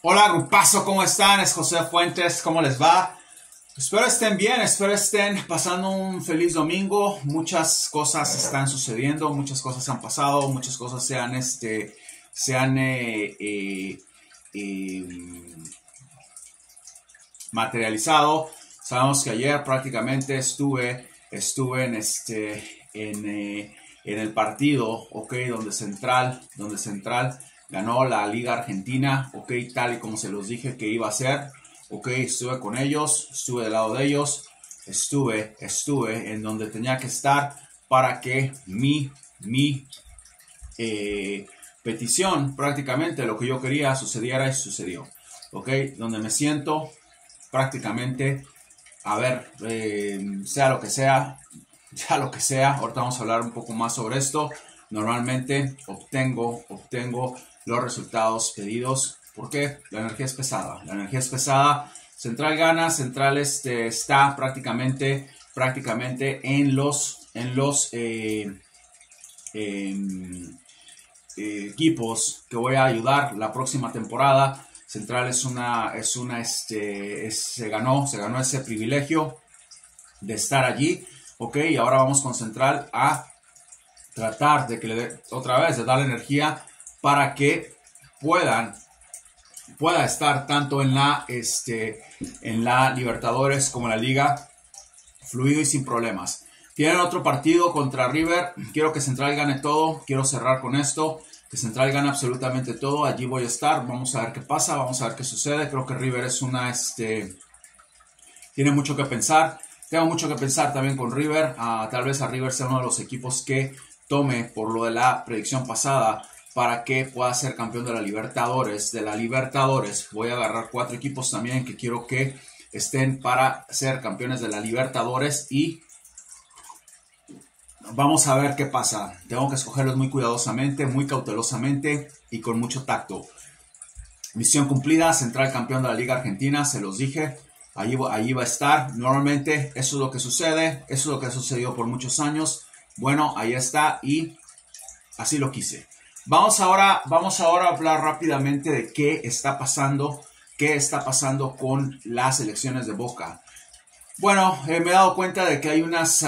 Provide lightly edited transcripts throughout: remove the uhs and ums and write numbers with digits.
Hola, grupazo, ¿cómo están? Es José Fuentes, ¿cómo les va? Espero estén bien, espero estén pasando un feliz domingo. Muchas cosas están sucediendo, muchas cosas han pasado, muchas cosas se han eh, materializado. Sabemos que ayer prácticamente estuve en el partido, ok, donde Central ganó la Liga Argentina, ok, tal y como se los dije que iba a ser, ok, estuve con ellos, estuve del lado de ellos, estuve en donde tenía que estar para que mi petición, prácticamente lo que yo quería sucediera y sucedió, ok, donde me siento prácticamente, a ver, sea lo que sea, ahorita vamos a hablar un poco más sobre esto. Normalmente obtengo los resultados pedidos porque la energía es pesada, Central gana, Central está prácticamente en equipos que voy a ayudar la próxima temporada. Central se ganó ese privilegio de estar allí, ok, y ahora vamos con Central a tratar de que otra vez de darle energía para que pueda estar tanto en la Libertadores como en la Liga fluido y sin problemas. Tienen otro partido contra River. Quiero que Central gane todo. Quiero cerrar con esto. Que Central gane absolutamente todo. Allí voy a estar. Vamos a ver qué pasa. Vamos a ver qué sucede. Creo que River es tiene mucho que pensar. Tengo mucho que pensar también con River. Tal vez a River sea uno de los equipos que tome por lo de la predicción pasada para que pueda ser campeón de la Libertadores. De la Libertadores voy a agarrar 4 equipos también que quiero que estén para ser campeones de la Libertadores y vamos a ver qué pasa. Tengo que escogerlos muy cuidadosamente, muy cautelosamente y con mucho tacto. Misión cumplida, Central campeón de la Liga Argentina, se los dije. Allí va a estar. Normalmente eso es lo que sucede, eso es lo que ha sucedido por muchos años. Bueno, ahí está y así lo quise. Vamos ahora a hablar rápidamente de qué está pasando con las elecciones de Boca. Bueno, me he dado cuenta de que hay unas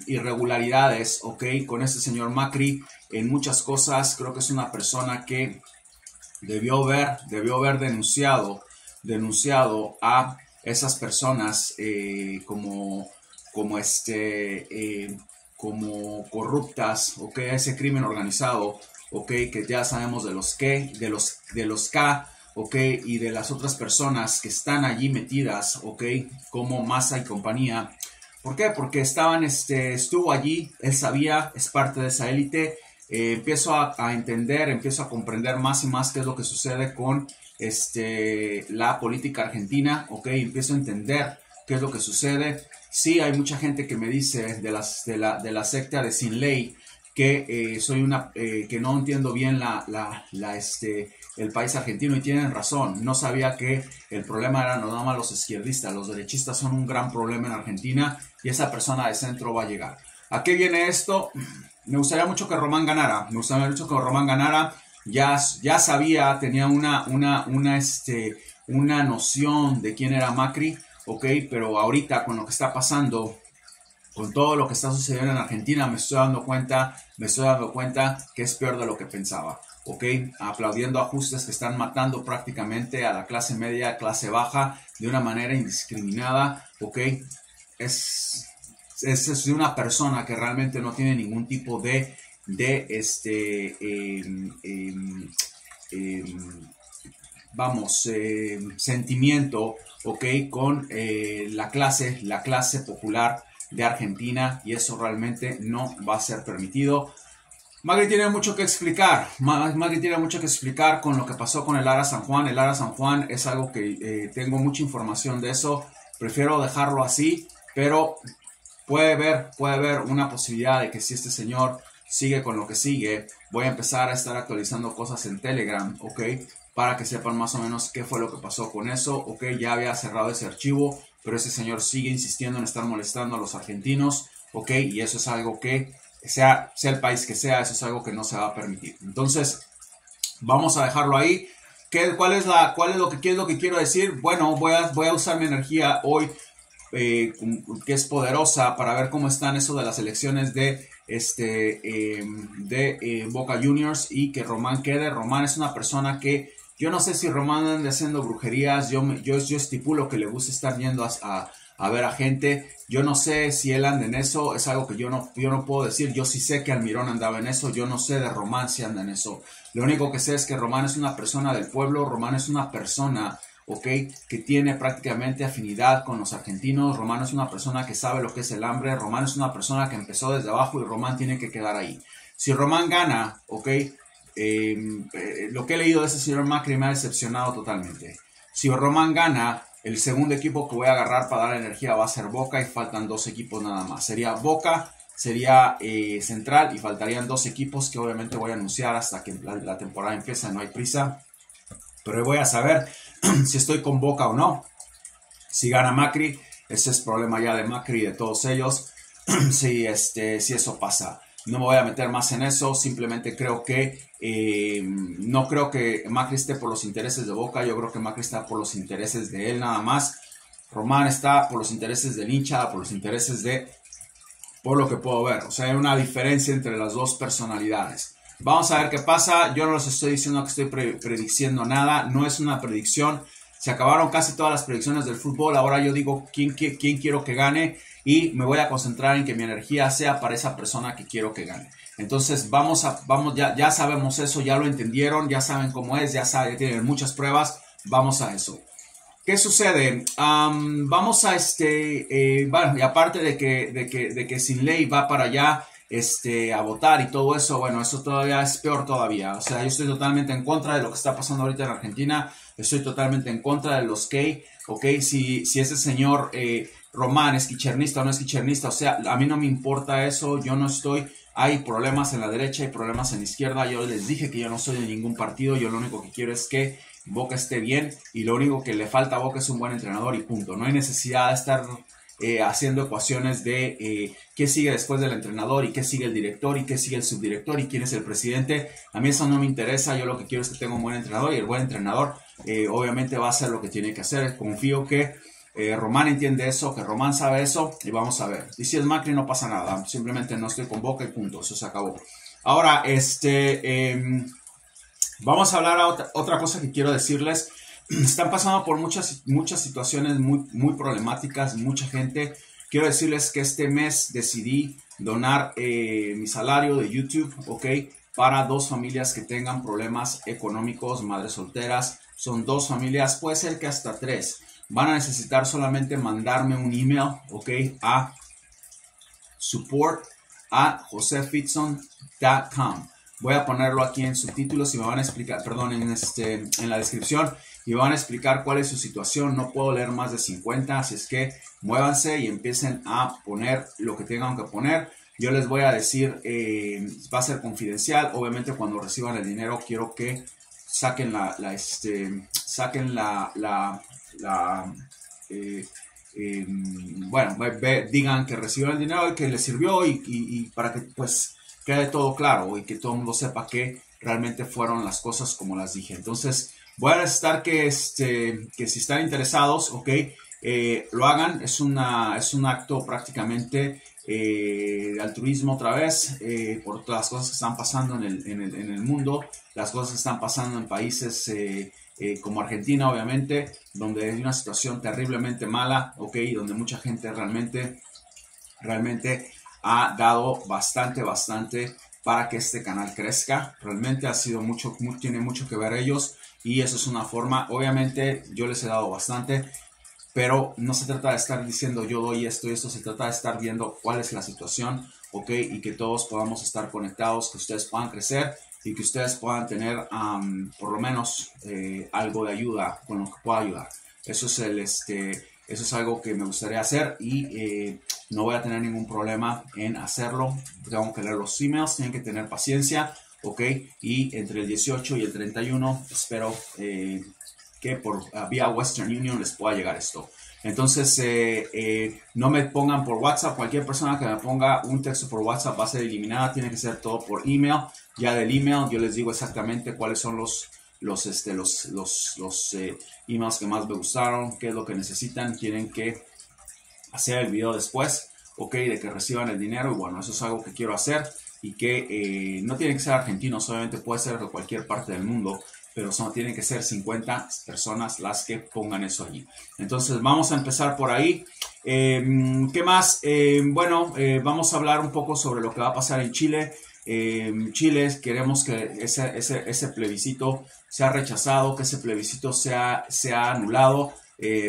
irregularidades, ok, con este señor Macri en muchas cosas. Creo que es una persona que debió haber denunciado a esas personas como corruptas, ok, ese crimen organizado, ok, que ya sabemos de los K, ok, y de las otras personas que están allí metidas, ok, como Massa y compañía. ¿Por qué? Porque estuvo allí, él sabía, es parte de esa élite. Empiezo a entender, empiezo a comprender más y más qué es lo que sucede con la política argentina, ok, empiezo a entender qué es lo que sucede. Sí, hay mucha gente que me dice de la secta de Sin Ley que que no entiendo bien el país argentino y tienen razón. No sabía que el problema era no nada más los izquierdistas, los derechistas son un gran problema en Argentina y esa persona de centro va a llegar. ¿A qué viene esto? Me gustaría mucho que Román ganara. Ya sabía, tenía una noción de quién era Macri, ok, pero ahorita con lo que está pasando, con todo lo que está sucediendo en Argentina, me estoy dando cuenta que es peor de lo que pensaba, ok, aplaudiendo ajustes que están matando prácticamente a la clase media, clase baja, de una manera indiscriminada, ok, es de una persona que realmente no tiene ningún tipo de sentimiento, ok, con la clase popular de Argentina, y eso realmente no va a ser permitido. Macri tiene mucho que explicar. Con lo que pasó con el Ara San Juan. El Ara San Juan es algo que tengo mucha información de eso. Prefiero dejarlo así, pero puede haber una posibilidad de que si este señor sigue con lo que sigue, voy a empezar a estar actualizando cosas en Telegram, ok, para que sepan más o menos qué fue lo que pasó con eso, ok, ya había cerrado ese archivo, pero ese señor sigue insistiendo en estar molestando a los argentinos, ok, y eso es algo que, sea el país que sea, eso es algo que no se va a permitir. Entonces, Vamos a dejarlo ahí. ¿Qué es lo que quiero decir? Bueno, voy a usar mi energía hoy, que es poderosa, para ver cómo están eso de las elecciones de Boca Juniors y que Román quede. Román es una persona que yo no sé si Román anda haciendo brujerías. Yo estipulo que le gusta estar yendo a ver a gente. Yo no sé si él anda en eso, es algo que yo no puedo decir. Yo sí sé que Almirón andaba en eso, yo no sé de Román si anda en eso. Lo único que sé es que Román es una persona del pueblo, Román es una persona, ok, que tiene prácticamente afinidad con los argentinos. Román es una persona que sabe lo que es el hambre. Román es una persona que empezó desde abajo y Román tiene que quedar ahí. Si Román gana, ok, lo que he leído de ese señor Macri me ha decepcionado totalmente. Si Román gana, el segundo equipo que voy a agarrar para dar energía va a ser Boca y faltan 2 equipos nada más. Sería Boca, sería Central y faltarían 2 equipos que obviamente voy a anunciar hasta que la temporada empiece. No hay prisa, pero voy a saber si estoy con Boca o no. Si gana Macri, ese es problema ya de Macri y de todos ellos. si eso pasa. No me voy a meter más en eso, simplemente creo que no creo que Macri esté por los intereses de Boca, yo creo que Macri está por los intereses de él nada más. Román está por los intereses del hincha, por los intereses por lo que puedo ver. O sea, hay una diferencia entre las dos personalidades. Vamos a ver qué pasa. Yo no les estoy diciendo que estoy prediciendo nada, no es una predicción. Se acabaron casi todas las predicciones del fútbol. Ahora yo digo quién quiero que gane y me voy a concentrar en que mi energía sea para esa persona que quiero que gane. Entonces ya sabemos eso, ya lo entendieron, ya saben cómo es, ya tienen muchas pruebas. Vamos a eso. ¿Qué sucede? Vamos a bueno, y aparte de que Sin Ley va para allá a votar y todo eso, bueno, eso todavía es peor todavía. O sea, yo estoy totalmente en contra de lo que está pasando ahorita en Argentina. Estoy totalmente en contra de los gay, ¿ok? Si ese señor Román es quichernista o no es quichernista, o sea, a mí no me importa eso, yo no estoy... Hay problemas en la derecha, hay problemas en la izquierda, yo les dije que yo no soy de ningún partido, yo lo único que quiero es que Boca esté bien y lo único que le falta a Boca es un buen entrenador y punto. No hay necesidad de estar haciendo ecuaciones de qué sigue después del entrenador y qué sigue el director y qué sigue el subdirector y quién es el presidente. A mí eso no me interesa, yo lo que quiero es que tenga un buen entrenador y el buen entrenador obviamente va a hacer lo que tiene que hacer. Confío que Román entiende eso, que Román sabe eso y vamos a ver. Y si es Macri no pasa nada, simplemente no estoy con Boca y punto, eso se acabó. Ahora, vamos a hablar a otra cosa que quiero decirles. Están pasando por muchas situaciones muy problemáticas, mucha gente. Quiero decirles que este mes decidí donar mi salario de YouTube, ¿ok? Para 2 familias que tengan problemas económicos, madres solteras. Son 2 familias, puede ser que hasta 3. Van a necesitar solamente mandarme un email, ¿ok? A support@josefitson.com. Voy a ponerlo aquí en subtítulos y me van a explicar, perdón, en la descripción, y me van a explicar cuál es su situación. No puedo leer más de 50, así es que muévanse y empiecen a poner lo que tengan que poner. Yo les voy a decir, va a ser confidencial. Obviamente cuando reciban el dinero quiero que saquen bueno, digan que recibieron el dinero y que les sirvió y para que pues quede todo claro y que todo el mundo sepa que realmente fueron las cosas como las dije. Entonces voy a necesitar que si están interesados, ok, lo hagan. Es un acto prácticamente de altruismo otra vez, por todas las cosas que están pasando en el mundo, las cosas que están pasando en países como Argentina, obviamente, donde hay una situación terriblemente mala, ok, donde mucha gente realmente ha dado bastante para que este canal crezca. Realmente tiene mucho que ver ellos y eso es una forma. Obviamente yo les he dado bastante, pero no se trata de estar diciendo yo doy esto y esto, se trata de estar viendo cuál es la situación, ok, y que todos podamos estar conectados, que ustedes puedan crecer y que ustedes puedan tener por lo menos algo de ayuda con lo que pueda ayudar. Eso es algo que me gustaría hacer y no voy a tener ningún problema en hacerlo. Tengo que leer los emails, tienen que tener paciencia, ok, y entre el 18 y el 31 espero que por vía Western Union les pueda llegar esto. Entonces, no me pongan por WhatsApp. Cualquier persona que me ponga un texto por WhatsApp va a ser eliminada. Tiene que ser todo por email. Ya del email yo les digo exactamente cuáles son los emails que más me gustaron, qué es lo que necesitan, quieren que hacer el video después, ok, de que reciban el dinero. Y bueno, eso es algo que quiero hacer y que no tiene que ser argentino, solamente puede ser de cualquier parte del mundo, pero tienen que ser 50 personas las que pongan eso allí. Entonces vamos a empezar por ahí. ¿Qué más? Vamos a hablar un poco sobre lo que va a pasar en Chile. Chile, queremos que ese plebiscito sea rechazado, que ese plebiscito sea anulado.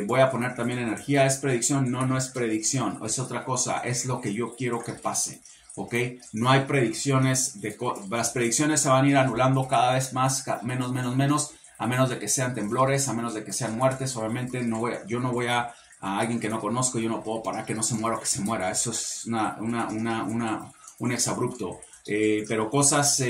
Voy a poner también energía. ¿Es predicción? No, no es predicción, es otra cosa, es lo que yo quiero que pase. ¿Ok? No hay predicciones, las predicciones se van a ir anulando cada vez más, menos, a menos de que sean temblores, a menos de que sean muertes. Obviamente yo no voy a alguien que no conozco, yo no puedo parar que no se muera o que se muera, eso es un exabrupto. Pero cosas,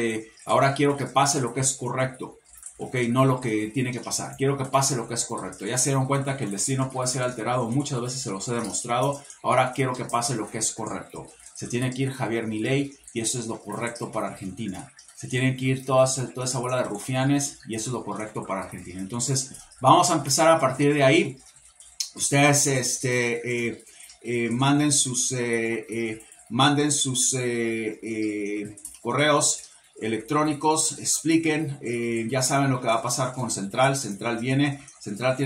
ahora quiero que pase lo que es correcto, ¿ok? No lo que tiene que pasar, quiero que pase lo que es correcto. Ya se dieron cuenta que el destino puede ser alterado, muchas veces se los he demostrado, ahora quiero que pase lo que es correcto. Se tiene que ir Javier Milei y eso es lo correcto para Argentina. Se tienen que ir toda esa bola de rufianes y eso es lo correcto para Argentina. Entonces, vamos a empezar a partir de ahí. Ustedes manden sus correos electrónicos, expliquen, ya saben lo que va a pasar con Central. Central tiene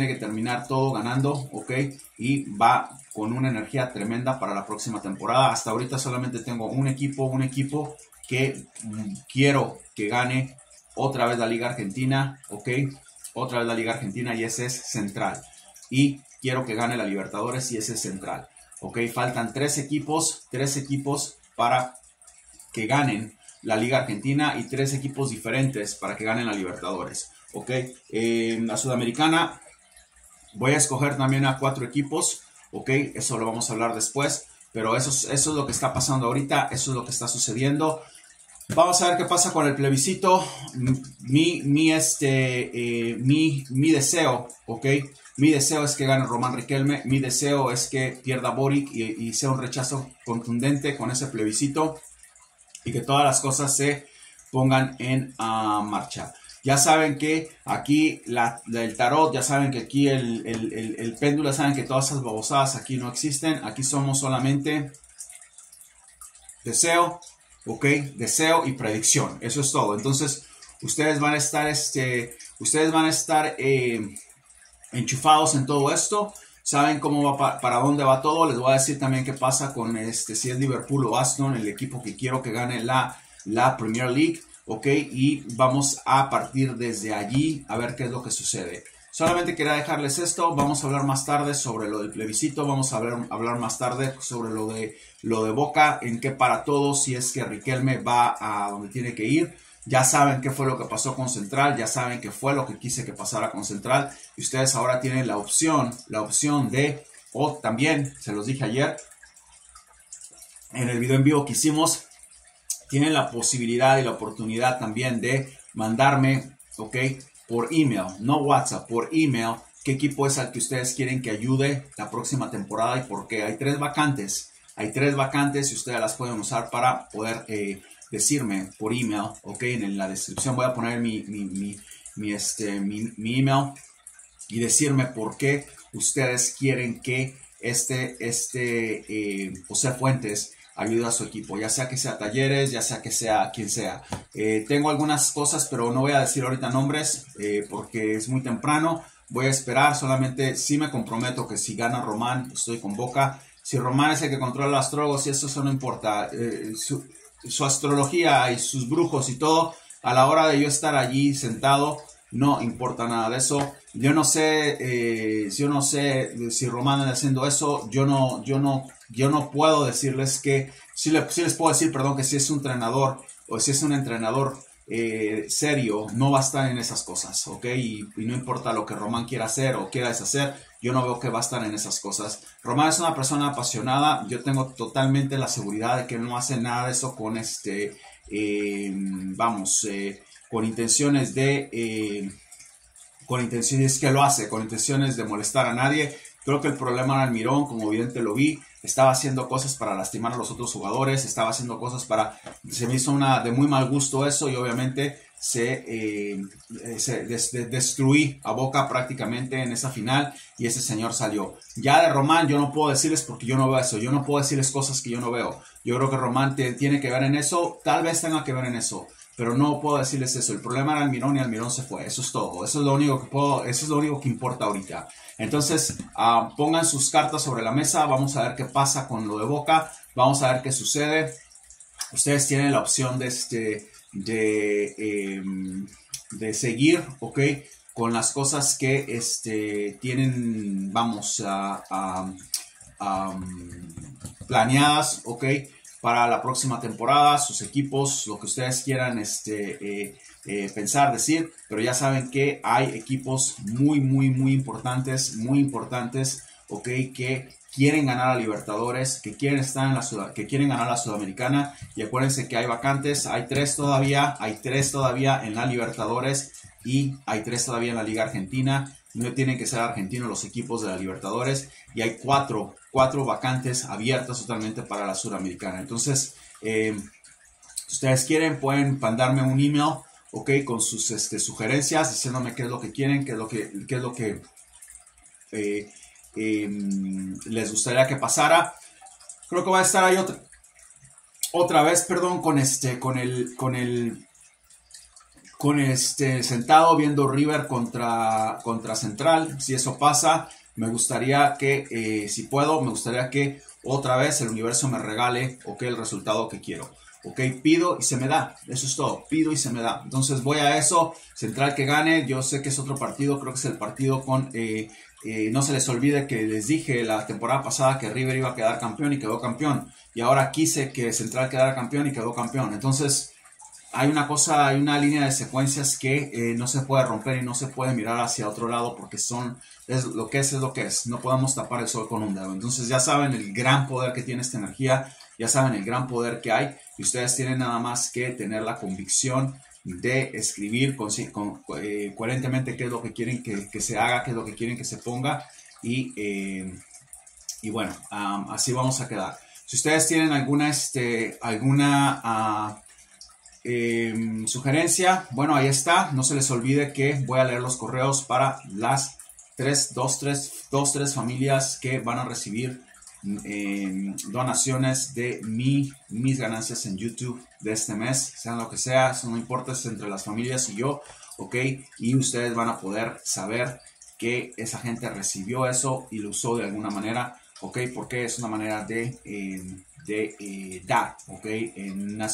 que terminar todo ganando, ok, y va con una energía tremenda para la próxima temporada. Hasta ahorita solamente tengo un equipo que quiero que gane otra vez la Liga Argentina, ok, otra vez la Liga Argentina, y ese es Central. Y quiero que gane la Libertadores y ese es Central, ok. Faltan tres equipos para que ganen la Liga Argentina y tres equipos diferentes para que ganen la Libertadores, ok. La Sudamericana voy a escoger también a 4 equipos, ok, eso lo vamos a hablar después, pero eso es lo que está pasando ahorita, eso es lo que está sucediendo. Vamos a ver qué pasa con el plebiscito. Mi deseo, ok, mi deseo es que gane Román Riquelme, mi deseo es que pierda Boric y sea un rechazo contundente con ese plebiscito y que todas las cosas se pongan en marcha. Ya saben que aquí el tarot, ya saben que aquí el péndulo, saben que todas esas babosadas aquí no existen. Aquí somos solamente deseo, ok, deseo y predicción. Eso es todo. Entonces, ustedes van a estar, enchufados en todo esto. Saben cómo va, para dónde va todo. Les voy a decir también qué pasa con si es Liverpool o Aston, el equipo que quiero que gane la Premier League, ok, y vamos a partir desde allí a ver qué es lo que sucede. Solamente quería dejarles esto. Vamos a hablar más tarde sobre lo del plebiscito. Vamos a hablar más tarde sobre lo de Boca, en qué para todos, si es que Riquelme va a donde tiene que ir. Ya saben qué fue lo que pasó con Central, ya saben qué fue lo que quise que pasara con Central, y ustedes ahora tienen la opción de, o también, se los dije ayer, en el video en vivo que hicimos, tienen la posibilidad y la oportunidad también de mandarme, ok, por email, no WhatsApp, por email, qué equipo es al que ustedes quieren que ayude la próxima temporada y por qué. Hay 3 vacantes y ustedes las pueden usar para poder decirme por email, ok. En la descripción voy a poner mi email y decirme por qué ustedes quieren que José Fuentes ayude a su equipo, ya sea que sea Talleres, ya sea que sea quien sea. Tengo algunas cosas, pero no voy a decir ahorita nombres porque es muy temprano. Voy a esperar, solamente sí me comprometo que si gana Román, estoy con Boca. Si Román es el que controla los astrólogos, y eso no importa. Su astrología y sus brujos y todo, a la hora de yo estar allí sentado, no importa nada de eso. Yo no sé si Román está haciendo eso. Yo no puedo decirles que, sí les puedo decir, perdón, que si es un entrenador o si es un entrenador serio, no va a estar en esas cosas, ok, y no importa lo que Román quiera hacer o quiera deshacer, yo no veo que va a estar en esas cosas. Román es una persona apasionada, yo tengo totalmente la seguridad de que no hace nada de eso con con intenciones que lo hace, con intenciones de molestar a nadie. Creo que el problema era Almirón, como evidente lo vi, estaba haciendo cosas para lastimar a los otros jugadores, estaba haciendo cosas para... Se me hizo de muy mal gusto eso y obviamente destruí a Boca prácticamente en esa final y ese señor salió. Ya de Román yo no puedo decirles porque yo no veo eso, yo no puedo decirles cosas que yo no veo. Yo creo que Román tiene que ver en eso, tal vez tenga que ver en eso, pero no puedo decirles eso. El problema era Almirón y Almirón se fue, eso es todo, eso es lo único que puedo, eso es lo único que importa ahorita. Entonces pongan sus cartas sobre la mesa, vamos a ver qué pasa con lo de Boca, vamos a ver qué sucede. Ustedes tienen la opción de seguir, ¿ok? Con las cosas que tienen, vamos planeadas, ¿ok? Para la próxima temporada, sus equipos, lo que ustedes quieran pensar, decir, pero ya saben que hay equipos muy importantes, ¿ok? Que quieren ganar a Libertadores, que quieren estar en que quieren ganar la Sudamericana, y acuérdense que hay vacantes, hay tres todavía en la Libertadores y hay 3 todavía en la Liga Argentina. No tienen que ser argentinos los equipos de la Libertadores y hay 4 vacantes abiertas totalmente para la Sudamericana. Entonces, si ustedes quieren, pueden mandarme un email, ok, con sus sugerencias, diciéndome qué es lo que quieren, qué es lo que les gustaría que pasara. Creo que va a estar ahí otra vez, perdón, sentado viendo River contra Central. Si eso pasa, me gustaría que, si puedo, me gustaría que otra vez el universo me regale, ok, el resultado que quiero. Ok, pido y se me da, eso es todo, pido y se me da. Entonces voy a eso, Central que gane, yo sé que es otro partido, creo que es el partido con... no se les olvide que les dije la temporada pasada que River iba a quedar campeón y quedó campeón. Y ahora quise que Central quedara campeón y quedó campeón. Entonces hay una línea de secuencias que no se puede romper y no se puede mirar hacia otro lado porque es lo que es. No podemos tapar el sol con un dedo. Entonces ya saben el gran poder que tiene esta energía, ya saben el gran poder que hay y ustedes tienen nada más que tener la convicción de escribir coherentemente qué es lo que quieren que se haga, qué es lo que quieren que se ponga y bueno, así vamos a quedar. Si ustedes tienen alguna sugerencia, bueno, ahí está. No se les olvide que voy a leer los correos para las dos, tres familias que van a recibir donaciones de mis ganancias en YouTube de este mes, sean lo que sea, eso no importa, es entre las familias y yo, ok, y ustedes van a poder saber que esa gente recibió eso y lo usó de alguna manera, ok, porque es una manera de dar, ok, en una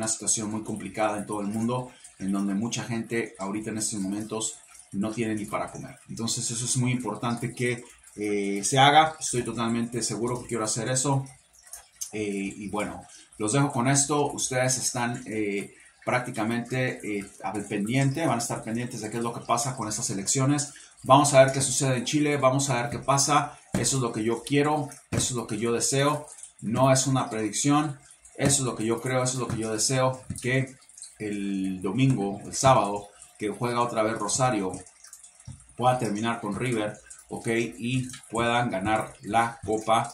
situación muy complicada en todo el mundo, en donde mucha gente ahorita en estos momentos no tiene ni para comer. Entonces eso es muy importante que se haga. Estoy totalmente seguro que quiero hacer eso. Y bueno, los dejo con esto. Ustedes están prácticamente al pendiente, van a estar pendientes de qué es lo que pasa con estas elecciones. Vamos a ver qué sucede en Chile, vamos a ver qué pasa. Eso es lo que yo quiero, eso es lo que yo deseo. No es una predicción, eso es lo que yo creo, eso es lo que yo deseo. Que el domingo, el sábado, que juega otra vez Rosario, pueda terminar con River, ok, y puedan ganar la copa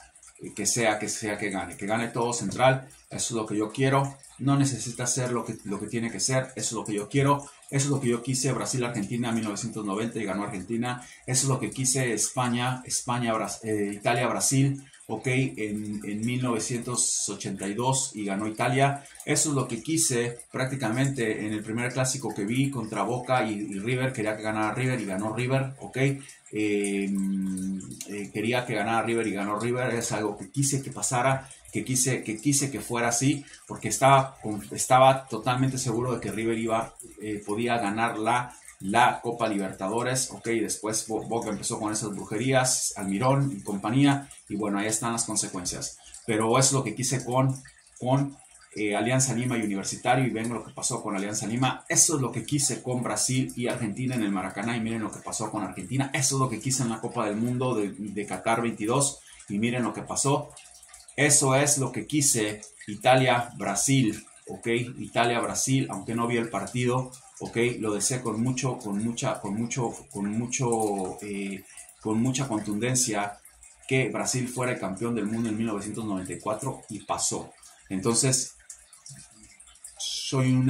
que sea que gane todo Central. Eso es lo que yo quiero. No necesita ser lo que tiene que ser. Eso es lo que yo quiero. Eso es lo que yo quise. Brasil-Argentina en 1990 y ganó Argentina. Eso es lo que quise. Italia-Brasil, ok, en 1982 y ganó Italia. Eso es lo que quise prácticamente en el primer clásico que vi contra Boca y River. Quería que ganara River y ganó River, ok. Quería que ganara River y ganó River. Es algo que quise que pasara, que quise que fuera así, porque estaba totalmente seguro de que River podía ganar la Copa Libertadores, ok. Después Boca empezó con esas brujerías, Almirón y compañía, y bueno, ahí están las consecuencias. Pero eso es lo que quise con Alianza Lima y Universitario, y ven lo que pasó con Alianza Lima. Eso es lo que quise con Brasil y Argentina en el Maracaná, y miren lo que pasó con Argentina. Eso es lo que quise en la Copa del Mundo de Qatar 22, y miren lo que pasó. Eso es lo que quise Italia-Brasil, ok, Italia-Brasil, aunque no vi el partido, ok, lo deseé con mucho con mucha contundencia que Brasil fuera el campeón del mundo en 1994 y pasó. Entonces, soy un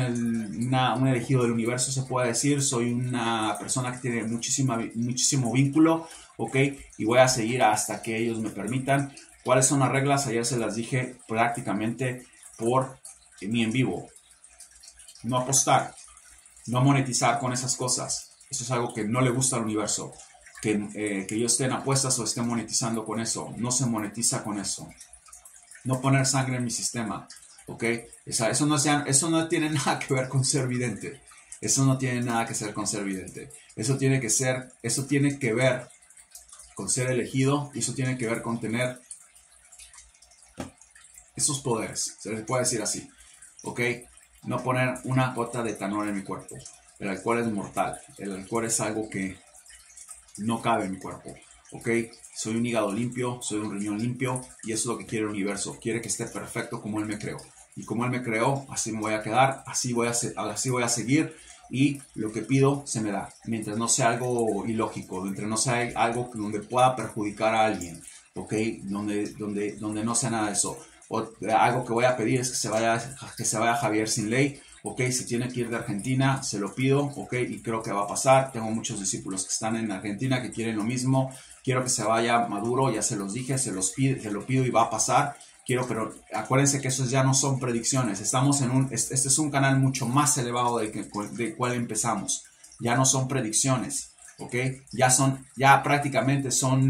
elegido del universo, se puede decir. Soy una persona que tiene muchísimo vínculo, ¿ok? Y voy a seguir hasta que ellos me permitan. ¿Cuáles son las reglas? Ayer se las dije prácticamente por mi en vivo. No apostar, no monetizar con esas cosas. Eso es algo que no le gusta al universo. Que yo esté en apuestas o esté monetizando con eso. No se monetiza con eso. No poner sangre en mi sistema. ¿Ok? Eso no tiene nada que ver con ser vidente. Eso no tiene nada que ver con ser vidente. Eso tiene que ver con ser elegido. Y eso tiene que ver con tener esos poderes. Se les puede decir así. ¿Ok? No poner una gota de etanol en mi cuerpo. El alcohol es mortal. El alcohol es algo que no cabe en mi cuerpo. ¿Ok? Soy un hígado limpio, soy un riñón limpio, y eso es lo que quiere el universo. Quiere que esté perfecto como Él me creó. Y como Él me creó, así me voy a quedar, así voy a seguir, y lo que pido se me da. Mientras no sea algo ilógico, mientras no sea algo donde pueda perjudicar a alguien, ¿ok? Donde no sea nada de eso. Algo que voy a pedir es que se vaya Javier sin ley. Ok, se tiene que ir de Argentina, se lo pido, ok, y creo que va a pasar. Tengo muchos discípulos que están en Argentina que quieren lo mismo. Quiero que se vaya Maduro, ya se los dije, se lo pido y va a pasar. Pero acuérdense que esos ya no son predicciones. Este es un canal mucho más elevado del cual empezamos. Ya no son predicciones, ok, ya prácticamente son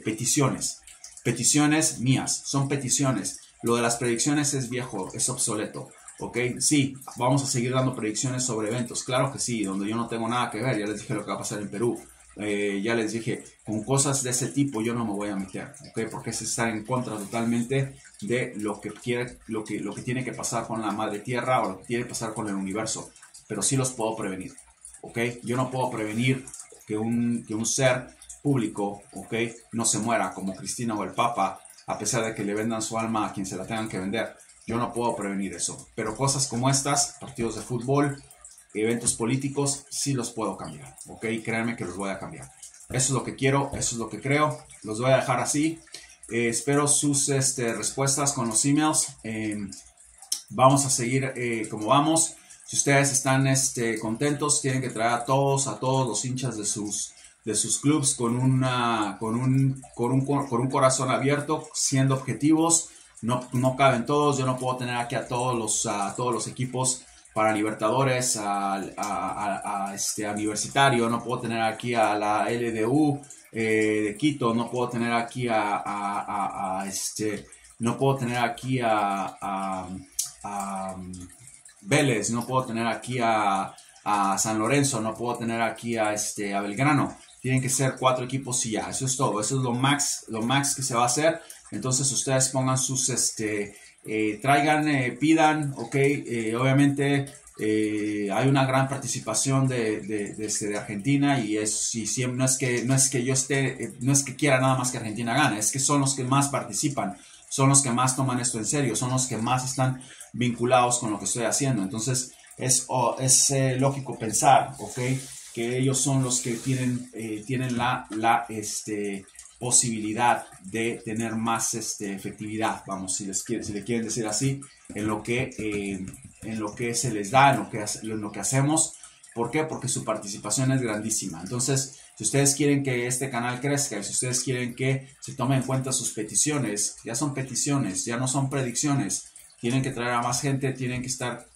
peticiones. Peticiones mías, son peticiones. Lo de las predicciones es viejo, es obsoleto. Ok, sí, vamos a seguir dando predicciones sobre eventos, claro que sí, donde yo no tengo nada que ver. Ya les dije lo que va a pasar en Perú, ya les dije, con cosas de ese tipo yo no me voy a meter, ok, porque es estar en contra totalmente de lo que tiene que pasar con la madre tierra o lo que tiene que pasar con el universo. Pero sí los puedo prevenir, ok, yo no puedo prevenir que un ser público, ok, no se muera como Cristina o el Papa, a pesar de que le vendan su alma a quien se la tengan que vender. Yo no puedo prevenir eso, pero cosas como estas, partidos de fútbol, eventos políticos, sí los puedo cambiar, ¿ok? Créanme que los voy a cambiar. Eso es lo que quiero, eso es lo que creo, los voy a dejar así. Espero sus respuestas con los emails. Vamos a seguir como vamos. Si ustedes están contentos, tienen que traer a todos los hinchas de sus clubs con un corazón abierto, siendo objetivos. No caben todos. Yo no puedo tener aquí a todos los equipos para Libertadores, a Universitario. No puedo tener aquí a la LDU de Quito. No puedo tener aquí no puedo tener aquí a Vélez. No puedo tener aquí a San Lorenzo. No puedo tener aquí a Belgrano. Tienen que ser 4 equipos y ya. Eso es todo. Eso es lo max que se va a hacer. Entonces ustedes pongan sus, traigan, pidan, ok, obviamente hay una gran participación de Argentina, y siempre no es que yo esté, no es que quiera nada más que Argentina gane, es que son los que más participan, son los que más toman esto en serio, son los que más están vinculados con lo que estoy haciendo. Entonces es lógico pensar, ok, que ellos son los que tienen la posibilidad de tener más efectividad, vamos, si le quieren decir así, en lo que se les da, en lo que hacemos. ¿Por qué? Porque su participación es grandísima. Entonces, si ustedes quieren que este canal crezca, y si ustedes quieren que se tomen en cuenta sus peticiones, ya son peticiones, ya no son predicciones, tienen que traer a más gente, tienen que estar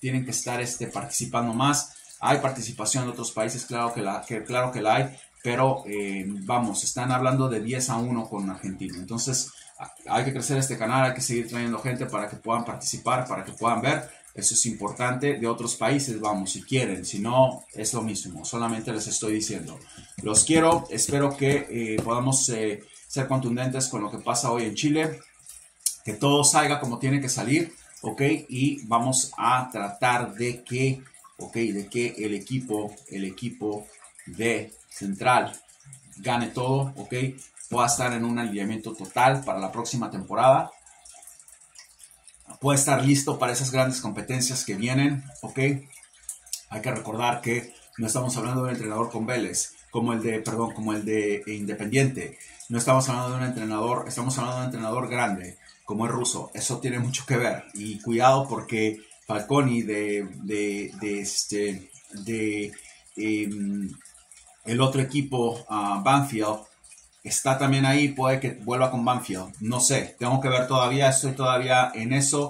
participando más. Hay participación de otros países, claro que la hay, pero vamos, están hablando de 10-1 con Argentina. Entonces hay que crecer este canal, hay que seguir trayendo gente para que puedan participar, para que puedan ver. Eso es importante. De otros países, vamos, si quieren, si no, es lo mismo, solamente les estoy diciendo. Los quiero, espero que podamos ser contundentes con lo que pasa hoy en Chile, que todo salga como tiene que salir, ok, y vamos a tratar de que el equipo de Central gane todo, ok, pueda estar en un alineamiento total para la próxima temporada, pueda estar listo para esas grandes competencias que vienen, ok. Hay que recordar que no estamos hablando de un entrenador con Vélez, como el de Independiente. No estamos hablando de un entrenador, estamos hablando de un entrenador grande, como es Russo. Eso tiene mucho que ver. Y cuidado porque Falconi el otro equipo, Banfield, está también ahí, puede que vuelva con Banfield. No sé, tengo que ver todavía, estoy todavía en eso.